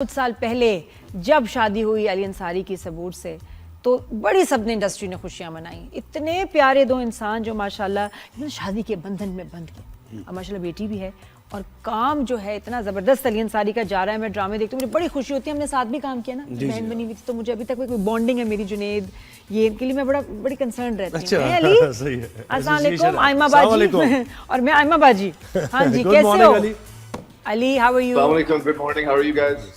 कुछ साल पहले जब शादी हुई अली अंसारी की सबूर से तो बड़ी सबने इंडस्ट्री ने खुशियां मनाई। इतने प्यारे दो इंसान जो माशाल्लाह शादी के बंधन में बंध गए। अब माशाल्लाह बेटी भी है और काम जो है इतना ज़बरदस्त अली अंसारी का जा रहा है। मैं ड्रामे देखती हूँ, मुझे बड़ी खुशी होती है। हमने साथ भी काम किया ना, बहन बनी हुई थी, तो मुझे अभी तक कोई बॉन्डिंग है मेरी जुनेद, ये इनके लिए मैं बड़ी कंसर्न रहती हूँ। अली अस्सलाम वालेकुम, आयमा बाजी और मैं आयमा बाजी। हाँ जी, कैसे हो अली? How are you? अस्सलाम वालेकुम, good morning, how are you guys?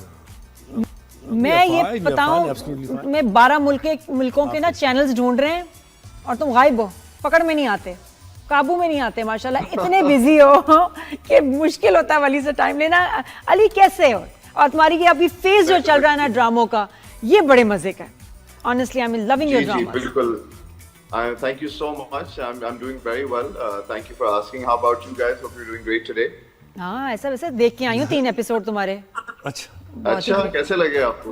मैं ये बताऊं, मैं 12 मुल्कों के ना चैनल्स ढूंढ रहे हैं और तुम गायब हो, पकड़ में नहीं आते, काबू में नहीं आते। माशाल्लाह इतने बिजी हो कि मुश्किल होता है वली से टाइम लेना। अली कैसे हो? और तुम्हारी ये अभी फेज जो चल रहा है ना ड्रामों का, ये बड़े मजे का है। Honestly I am loving your drama. बिल्कुल, thank you so much. I'm doing very well. Thank you for asking. How about you guys? Hope you're doing great today. हाँ, ऐसा वैसे देख के आई हूँ 3 एपिसोड तुम्हारे। अच्छा, कैसे लगे आपको?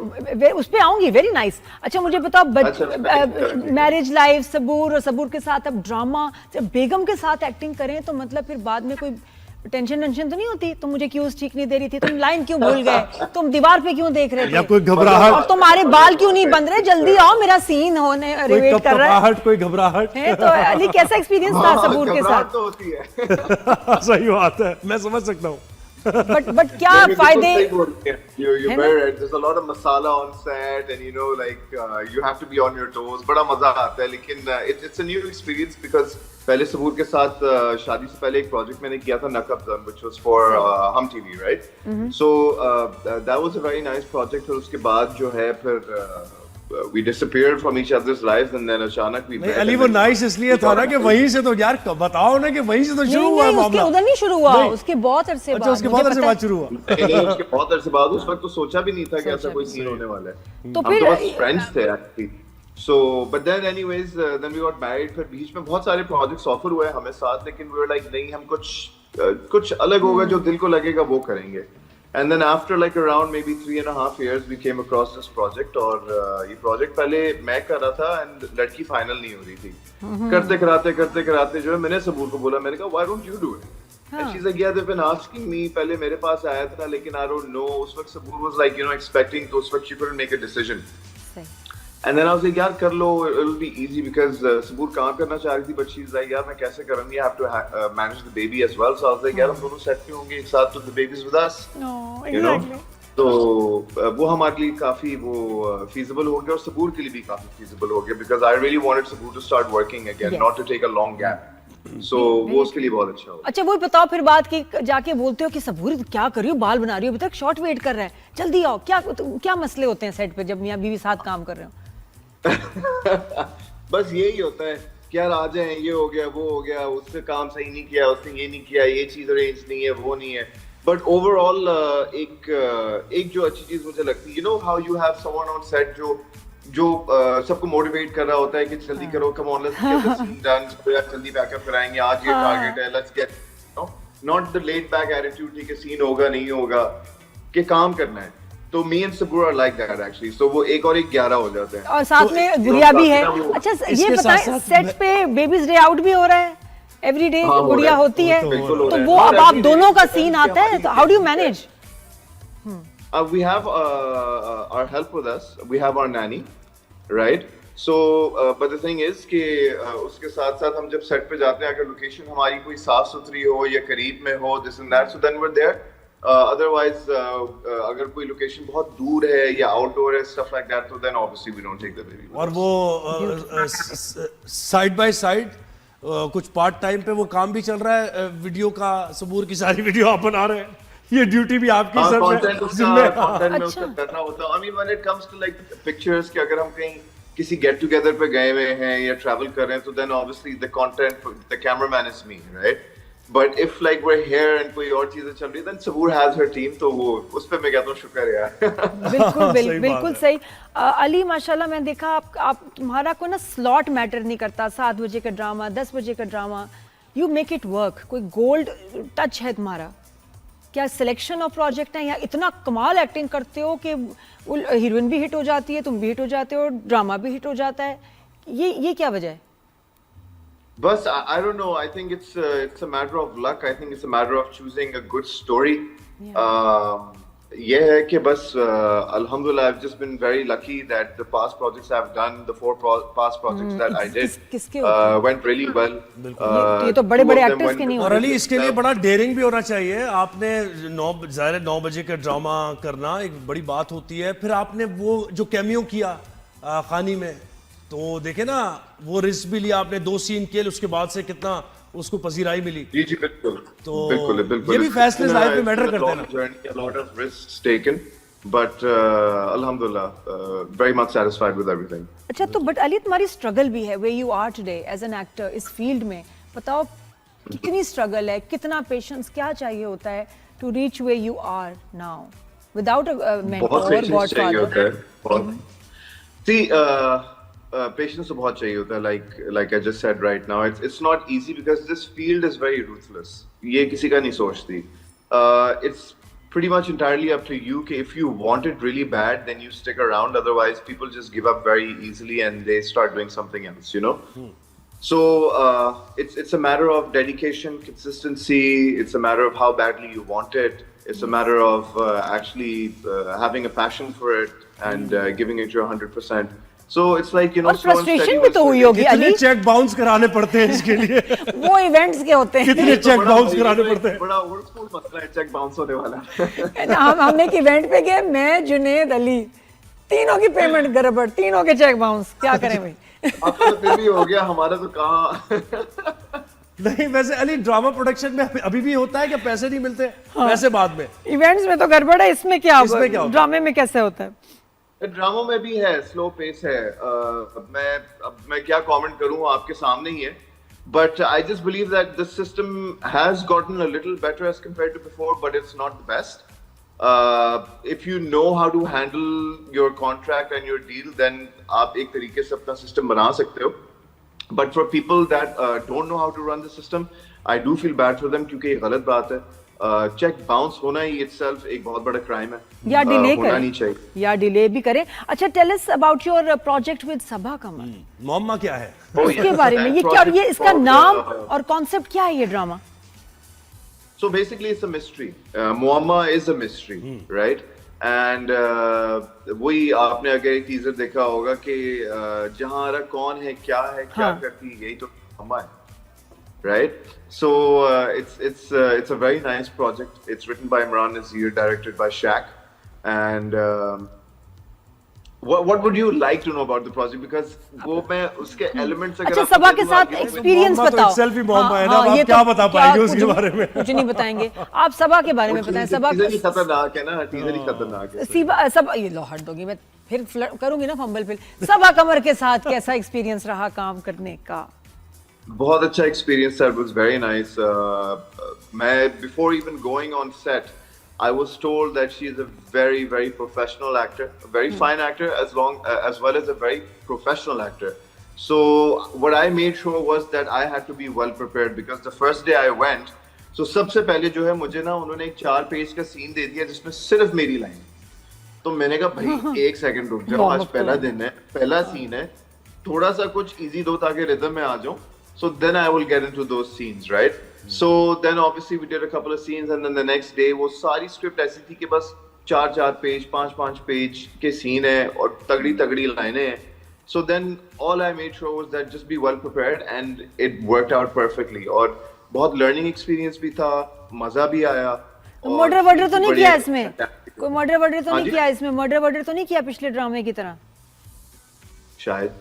उस पे आऊंगी, वेरी नाइस। अच्छा मुझे बताओ, मैरिज लाइफ, सबूर और सबूर के साथ अब ड्रामा, जब बेगम के साथ एक्टिंग करें तो मतलब फिर बाद में कोई टेंशन तो नहीं होती? तुम मुझे क्यूज ठीक नहीं दे रही थी, तुम लाइन क्यों भूल गए, तुम दीवार पे क्यों देख रहे थे, या कोई घबराहट, और तुम्हारे बाल क्यों नहीं बन रहे? जल्दी आओ, मेरा सीन होने रिवेट कर रहा है। कोई घबराहट है तो अली कैसा एक्सपीरियंस था सबूर के साथ? तो होती है। सही बात है, मैं समझ सकता हूँ। but क्या फायदे? You're very right. There's a lot of masala on set, and you have to be on your toes. बड़ा मजा आता है, लेकिन it's a new experience because पहले सबूर के साथ शादी से पहले एक प्रोजेक्ट मैंने किया था नकब, which was for हम TV, right? So that was a very nice project. और उसके बाद जो है फिर we disappeared from each other's lives, and then अचानक we met. अली वो नाइस इसलिए था ना कि वहीं से तो यार बताओ ना कि वहीं से तो शुरू हुआ मामला। उधर नहीं शुरू हुआ, उसके बहुत अरसे बाद। अच्छा, उसके बहुत अरसे बाद शुरू हुआ। नहीं, उसके बहुत अरसे बाद। उस वक्त तो सोचा भी नहीं था कि ऐसा कोई सीन होने वाला है। तो हम फिर तो बस फ्रेंड्स थे actually. So, but then anyways, then we got married. फिर बीच में बहुत सारे प्रोजेक्ट्स ऑफर हुए हमें साथ, लेकिन we were like नहीं, हम कुछ अलग होगा, जो दिल को लगेगा वो करेंगे। And then after like around maybe 3.5 years, we came across this project. और ये प्रोजेक्ट पहले मैं कर रहा था, and लड़की फाइनल नहीं हो रही थी। करते कराते जो है मैंने सबूर को बोला, मैंने कहा why don't you do it? And she's like, yeah, they've been asking me. पहले मेरे पास आया था, लेकिन I don't know. उस वक्त सबूर was like expecting, तो उस वक्त she couldn't make a decision. And then I was like, यार कर लो, it'll be easy because सबूर काम करना चाह रही थी, but she's like, यार मैं कैसे करूँगी? I have to manage the baby as well. So I was like, यार हम दोनों सेट पे होंगे एक साथ, तो the baby's with us. You know? तो वो हमारे लिए काफी वो feasible हो गया, और सबूर के लिए भी काफी feasible हो गया because I really wanted Saboor to start working again, not to take a long gap. So वो उसके लिए बहुत अच्छा हो। अच्छा वो बताओ फिर बात की, जाके बोलते हो कि सबूर क्या कर रही हो, बाल बना रही हो, अभी तक शॉट वेट कर रहा है, जल्दी आओ। क्या मसले होते हैं सेट पे जब मियां बीवी साथ काम कर रहे हो? बस यही होता है कि यार आ जाए, ये हो गया, वो हो गया, उससे काम सही नहीं किया, उसने ये नहीं किया, ये चीज अरेंज नहीं है, वो नहीं है। बट ओवरऑल एक जो अच्छी चीज मुझे लगती है, you know how you have someone on set जो सबको मोटिवेट कर रहा होता है कि जल्दी करो, come on let's get the scene done, जल्दी बैकअप कराएंगे, आज ये टारगेट है, let's get not the late back attitude कि सीन होगा नहीं होगा, कि काम करना है। तो me and Sabur are like that actually. So वो 1 और 1 11 हो जाते हैं। और साथ में गुड़िया भी है। अच्छा ये बताएं, सेट पे बेबीज डे आउट भी हो रहा है? एवरी डे गुड़िया होती है, तो वो अब आप दोनों का सीन आता है, तो how do you manage? We have our help with us. We have our nanny, right? So, but the thing is कि उसके साथ हम जब सेट पे जाते हैं, अगर लोकेशन हमारी कोई साफ सुथरी हो या करीब में हो, this and that, so then we're there. Otherwise, अगर कोई लोकेशन बहुत दूर है या आउटडोर है, stuff like that, तो then obviously we don't take the baby. और वो साइड बाय साइड कुछ पार्ट टाइम पे वो काम भी चल रहा है वीडियो का, सबूर की सारी वीडियो आप बना रहे हैं, ये ड्यूटी भी आपकी सर में कंटेंट में उसका करना होता है। I mean when it comes to like pictures, कि अगर हम कहीं किसी गेट टुगेदर पे गए हुए हैं या ट्रैवल कर रहे हैं, तो then obviously the content, the cameraman is me, right? But if like we're here and कोई और चीजें चल रही है, then Sabur has her team, तो वो उस पे मैं कहता हूँ शुक्र यार। बिल्कुल सही। अली माशाल्लाह मैं देखा आप तुम्हारा कोई ना स्लॉट मैटर नहीं करता, 7 बजे का ड्रामा, 10 बजे का drama, you make it work. कोई गोल्ड टच है तुम्हारा? क्या सिलेक्शन ऑफ प्रोजेक्ट है या इतना कमाल एक्टिंग करते हो कि हीरोइन भी हिट हो जाती है, तुम भी हिट हो जाते हो, ड्रामा भी हिट हो जाता है, ये क्या वजह है? But I don't know. I think it's a matter of luck. I think it's a matter of choosing a good story. Yeah. ये है कि बस alhamdulillah I've just been very lucky that the past projects I've done, the past projects that I did किसके होते हैं? went really well. ये तो बड़े बड़े two of them actors went के नहीं और होते। अली इसके लिए बड़ा डेयरिंग भी होना चाहिए। आपने 9 बजे का ड्रामा करना एक बड़ी बात होती है, फिर आपने वो जो कैमियो किया खानी में, तो देखे ना वो रिस्क भी लिया आपने, 2 सीन किए, उसके बाद से कितना उसको पजीराई मिली। जी जी बिल्कुल तो बिल्कुल ये भी फैसले लाइफ में मैटर करते हैं ना। journey, a lot of risks taken, but alhamdulillah very much satisfied with everything. अच्छा, तो बट अली तुम्हारी स्ट्रगल भी है where you are today as an actor इस फील्ड में, बताओ कितनी स्ट्रगल है, कितना पेशेंस, क्या चाहिए होता है to reach where you are now without a mentor बहुत or पेशेंस चाहिए होता godfather? है, बहुत। See, पेशेंस तो बहुत चाहिए होता है, like I just said right now, it's not easy because this field is very ruthless. ये किसी का नहीं सोचती। It's pretty much entirely up to you कि if you want it really bad, then you stick around. Otherwise, people just give up very easily and they start doing something else, you know. So it's a matter of dedication, consistency. It's a matter of how badly you want it. It's a matter of actually having a passion for it and giving it your 100%. So it's like, you know, और frustration भी तो हुई होगी कितने Ali, cheque bounce कराने पड़ते हैं इसके लिए? वो इवेंट्स के होते हैं कितने चेक बाउंस कराने पड़ते हैं? बड़ा ओल्ड स्कूल मसला है चेक बाउंस होने वाला। है ना। हम एक इवेंट पे गए, मैं, जुनेद, अली, तीनों की पेमेंट गड़बड़, तीनों के चेक बाउंस, क्या करें भाई। अब तो फिर भी हो गया, हमारा तो कहाँ। नहीं, वैसे अली ड्रामा प्रोडक्शन में अभी भी होता है कि पैसे नहीं मिलते? पैसे बाद में। इवेंट्स में तो गड़बड़ है, इसमें क्या इसमें क्या होगा? ड्रामे में कैसे होता है? ड्रामा में भी है, स्लो पेस है। मैं क्या कमेंट करूं, आपके सामने ही है। But I just believe that the system has gotten a little better as compared to before, but it's not the best. If you know how to handle your contract and your deal, then आप एक तरीके से अपना system बना सकते हो. But for people that don't know how to run the system, I do feel bad for them क्योंकि ये गलत बात है। चेक बाउंस होना ही itself एक बहुत बड़ा क्राइम है, या डिले होना करें, नहीं चाहिए, या डिले भी करें। अच्छा, tell us about your project with Saba Qamar, मोहम्मा क्या है? इसके बारे में, ये क्या, ये इसका नाम और कॉन्सेप्ट क्या है ये drama? So basically it's a mystery. Muamma is a mystery, right? And वही आपने अगर एक टीजर देखा होगा कि जहां कौन है, क्या करती है, यही तो मुअम्मा है, right? So it's a very nice project. It's written by Imran Nazir, directed by Shaq, and what would you like to know about the project? Because वो मैं उसके elements अगर अच्छा, आपको सबा के दे दूं साथ आगे, एक्सपीरियंस मोहम्मा तो बताओ। itself ही मोहम्मा है ना, हाँ, आप ये क्या तो बता पाएंगे कुछ उसके बारे में? कुछ नहीं बताएंगे। आप सबा के बारे में बताएं। सबा टीजर ही खतरनाक है ना, टीजर ही खतरनाक है। सब ये लो हट दोगी, मैं फिर करूंगी ना फंबल फिर। सबा कमर के साथ कैसा एक्सपीरियंस रहा काम करने का? बहुत अच्छा एक्सपीरियंस था, it was very nice. मैं before even going on set, I was told that she is a very very professional actor, a very fine actor, as well as a very professional actor. So what I made sure was that I had to be well prepared because the first day I went, so सबसे पहले जो है मुझे ना उन्होंने एक 4 page का scene दे दिया जिसमें सिर्फ मेरी लाइन। तो मैंने कहा भाई एक सेकंड रुक जाओ, आज पहला दिन है, पहला सीन है, थोड़ा सा कुछ इजी दो ताकि रिदम में आ जाऊं। So then I will get into those scenes, right? So then obviously we did a couple of scenes and then the next day वो सारी स्क्रिप्ट ऐसी थी कि बस 4 पेज 5 पेज के सीन है और तगड़ी लाइनें हैं। So then all I made sure was that just be well prepared and it worked out perfectly. और बहुत learning experience भी था, मजा भी आया। मर्डर तो नहीं किया इसमें? कोई मर्डर तो नहीं किया इसमें? मर्डर तो नहीं किया पिछले ड्रामे की तरह? शायद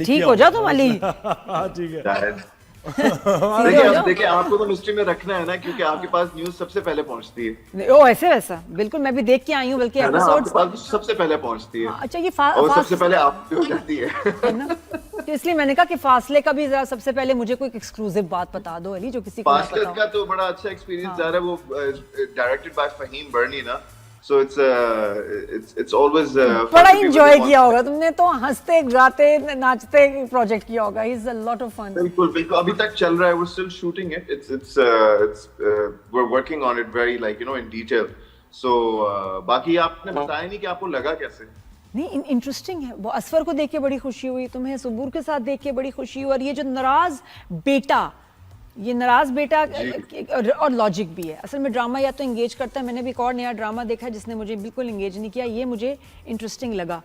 ठीक हो जाओ तुम अली। ठीक है। शायद हो देखिए आपको तो मिस्ट्री में रखना है ना, क्योंकि आपके पास न्यूज़ सबसे पहले पहुंचती है। ओ ऐसे वैसा, बिल्कुल मैं भी देख के आई हूँ, बल्कि एपिसोड्स आपके पास सबसे पहले पहुंचती है। अच्छा, ये और सबसे पहले आप पे हो जाती है ना, तो इसलिए मैंने कहा कि फासले का भी जरा सबसे पहले मुझे कोई एक्सक्लूसिव बात बता दो अली, जो किसी को ना फासले पता हो। का तो बड़ा अच्छा एक्सपीरियंस जा रहा है, वो डायरेक्टेड बाय फहीम बर्नी ना, so it's always बड़ा एंजॉय किया होगा तुमने तो, हंसते गाते नाचते प्रोजेक्ट किया होगा। Is a lot of fun. बिल्कुल अभी तक चल रहा है, we're still shooting it, it's we're working on it very like you know in detail, so बाकी आपने बताया नहीं कि आपको लगा कैसे? नहीं, इंटरेस्टिंग है वो। असफर को देख के बड़ी खुशी हुई, तुम्हें सुबूर के साथ देख के बड़ी खुशी हुई, और ये जो नाराज बेटा ये नाराज बेटा और लॉजिक भी है। असल में ड्रामा या तो इंगेज करता है, मैंने भी एक और नया ड्रामा देखा है जिसने मुझे बिल्कुल इंगेज नहीं किया, ये मुझे इंटरेस्टिंग लगा।